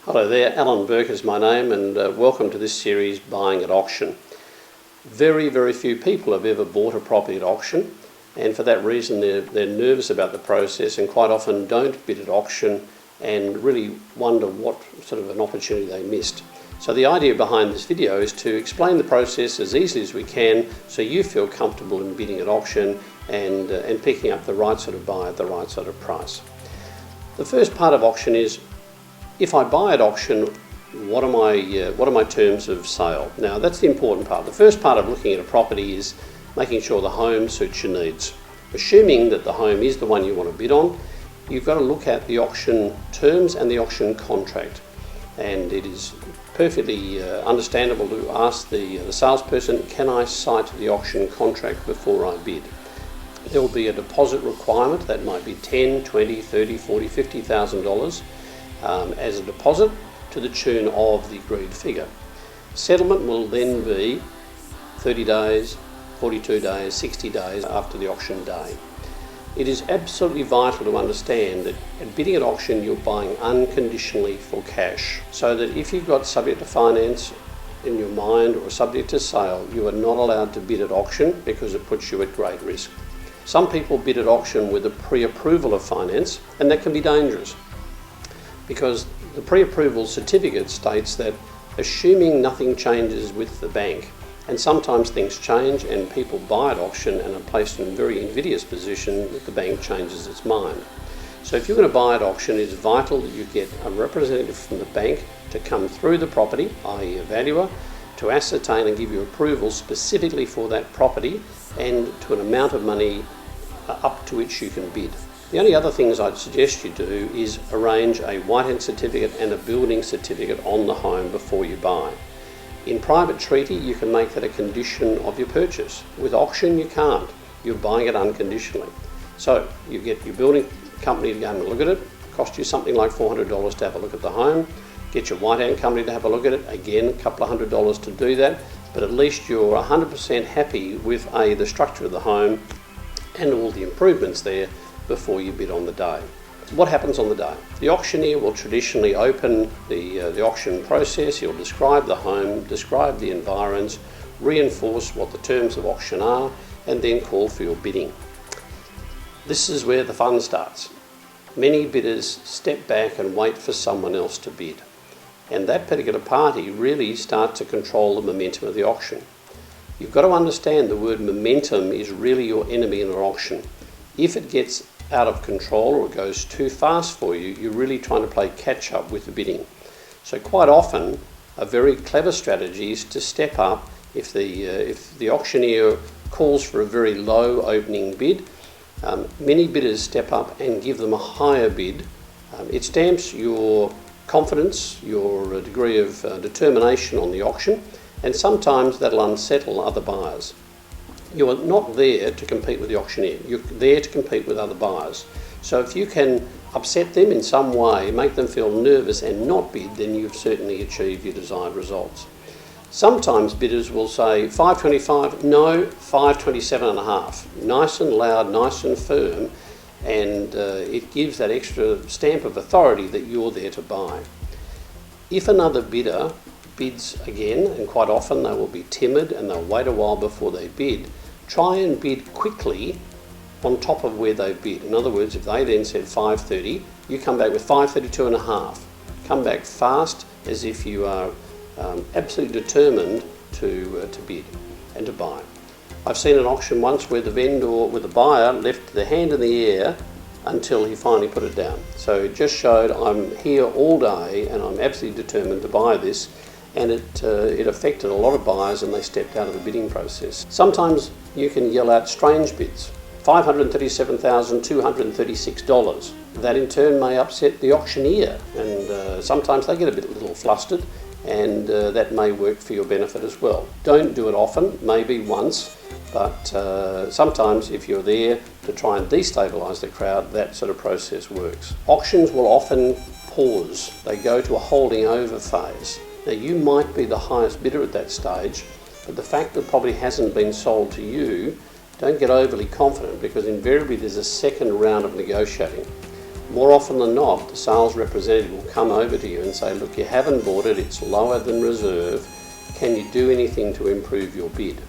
Hello there, Alan Burke is my name, and welcome to this series, Buying at Auction. Very, very few people have ever bought a property at auction, and for that reason they're nervous about the process and quite often don't bid at auction and really wonder what sort of an opportunity they missed. So the idea behind this video is to explain the process as easily as we can so you feel comfortable in bidding at auction and picking up the right sort of buy at the right sort of price. The first part of auction is, if I buy at auction, what are my terms of sale? Now that's the important part. The first part of looking at a property is making sure the home suits your needs. Assuming that the home is the one you want to bid on, you've got to look at the auction terms and the auction contract. And it is perfectly understandable to ask the salesperson, can I cite the auction contract before I bid? There will be a deposit requirement that might be $10,000, $20,000, $30,000, $40,000, $50,000 as a deposit to the tune of the agreed figure. Settlement will then be 30 days, 42 days, 60 days after the auction day. It is absolutely vital to understand that at bidding at auction you're buying unconditionally for cash, so that if you've got subject to finance in your mind or subject to sale, you are not allowed to bid at auction because it puts you at great risk. Some people bid at auction with a pre-approval of finance, and that can be dangerous, because the pre-approval certificate states that assuming nothing changes with the bank, and sometimes things change and people buy at auction and are placed in a very invidious position that the bank changes its mind. So if you're going to buy at auction, it's vital that you get a representative from the bank to come through the property, i.e. a valuer, to ascertain and give you approval specifically for that property and to an amount of money up to which you can bid. The only other things I'd suggest you do is arrange a white-hand certificate and a building certificate on the home before you buy. In private treaty, you can make that a condition of your purchase. With auction, you can't. You're buying it unconditionally. So you get your building company to go and look at it. Cost you something like $400 to have a look at the home. Get your white-hand company to have a look at it. Again, a couple of $100 to do that. But at least you're 100% happy with the structure of the home and all the improvements there before you bid on the day. What happens on the day? The auctioneer will traditionally open the auction process. He'll describe the home, describe the environs, reinforce what the terms of auction are, and then call for your bidding. This is where the fun starts. Many bidders step back and wait for someone else to bid, and that particular party really starts to control the momentum of the auction. You've got to understand the word momentum is really your enemy in an auction. If it gets out of control or it goes too fast for you, you're really trying to play catch up with the bidding. So quite often a very clever strategy is to step up. If the auctioneer calls for a very low opening bid, many bidders step up and give them a higher bid. It stamps your confidence, your degree of determination on the auction, and sometimes that'll unsettle other buyers. You're not there to compete with the auctioneer, you're there to compete with other buyers. So if you can upset them in some way, make them feel nervous and not bid, then you've certainly achieved your desired results. Sometimes bidders will say $525, no, $527.5. Nice and loud, nice and firm, and it gives that extra stamp of authority that you're there to buy. If another bidder bids again, and quite often they will be timid and they'll wait a while before they bid, try and bid quickly on top of where they bid. In other words, if they then said $530, you come back with $532.5. Come back fast, as if you are absolutely determined to bid and to buy. I've seen an auction once where the buyer left their hand in the air until he finally put it down. So it just showed, I'm here all day and I'm absolutely determined to buy this. And it affected a lot of buyers and they stepped out of the bidding process. Sometimes you can yell out strange bids, $537,236. That in turn may upset the auctioneer, and sometimes they get a little flustered, and that may work for your benefit as well. Don't do it often, maybe once, but sometimes if you're there to try and destabilise the crowd, that sort of process works. Auctions will often pause. They go to a holding over phase. Now you might be the highest bidder at that stage, but the fact that the property hasn't been sold to you, don't get overly confident, because invariably there's a second round of negotiating. more often than not, the sales representative will come over to you and say, look, you haven't bought it, it's lower than reserve, can you do anything to improve your bid?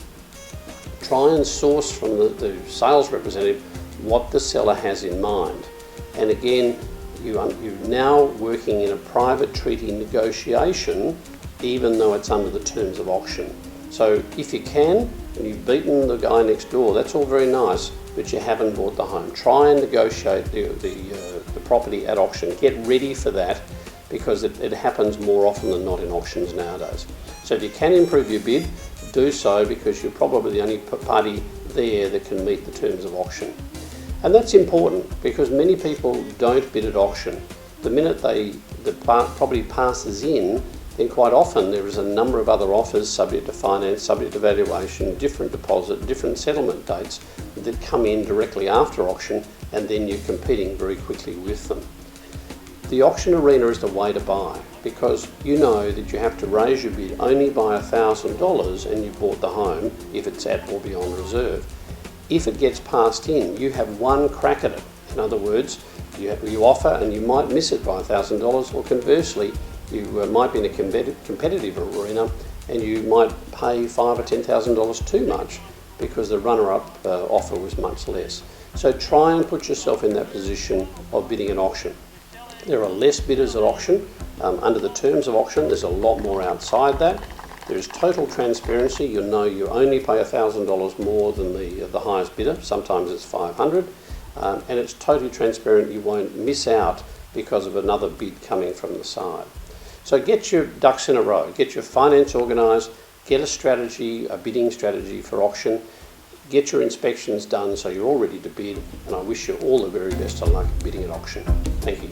Try and source from the sales representative what the seller has in mind. And again, you're now working in a private treaty negotiation, even though it's under the terms of auction. So if you can, and you've beaten the guy next door, that's all very nice, but you haven't bought the home. Try and negotiate the property at auction. Get ready for that, because it happens more often than not in auctions nowadays. So if you can improve your bid, do so, because you're probably the only party there that can meet the terms of auction. And that's important, because many people don't bid at auction. The minute the property passes in, then quite often there is a number of other offers subject to finance, subject to valuation, different deposit, different settlement dates that come in directly after auction, and then you're competing very quickly with them. The auction arena is the way to buy, because you know that you have to raise your bid only by $1,000 and you've bought the home if it's at or beyond reserve. If it gets passed in, you have one crack at it. In other words, you offer and you might miss it by $1,000, or conversely, you might be in a competitive arena and you might pay $5,000 or $10,000 too much because the runner-up offer was much less. So try and put yourself in that position of bidding at auction. There are less bidders at auction. Under the terms of auction, there's a lot more outside that. There is total transparency. You know you only pay $1,000 more than the highest bidder. Sometimes it's $500, and it's totally transparent. You won't miss out because of another bid coming from the side. So get your ducks in a row. Get your finance organised. Get a strategy, a bidding strategy for auction. Get your inspections done so you're all ready to bid. And I wish you all the very best of luck bidding at auction. Thank you.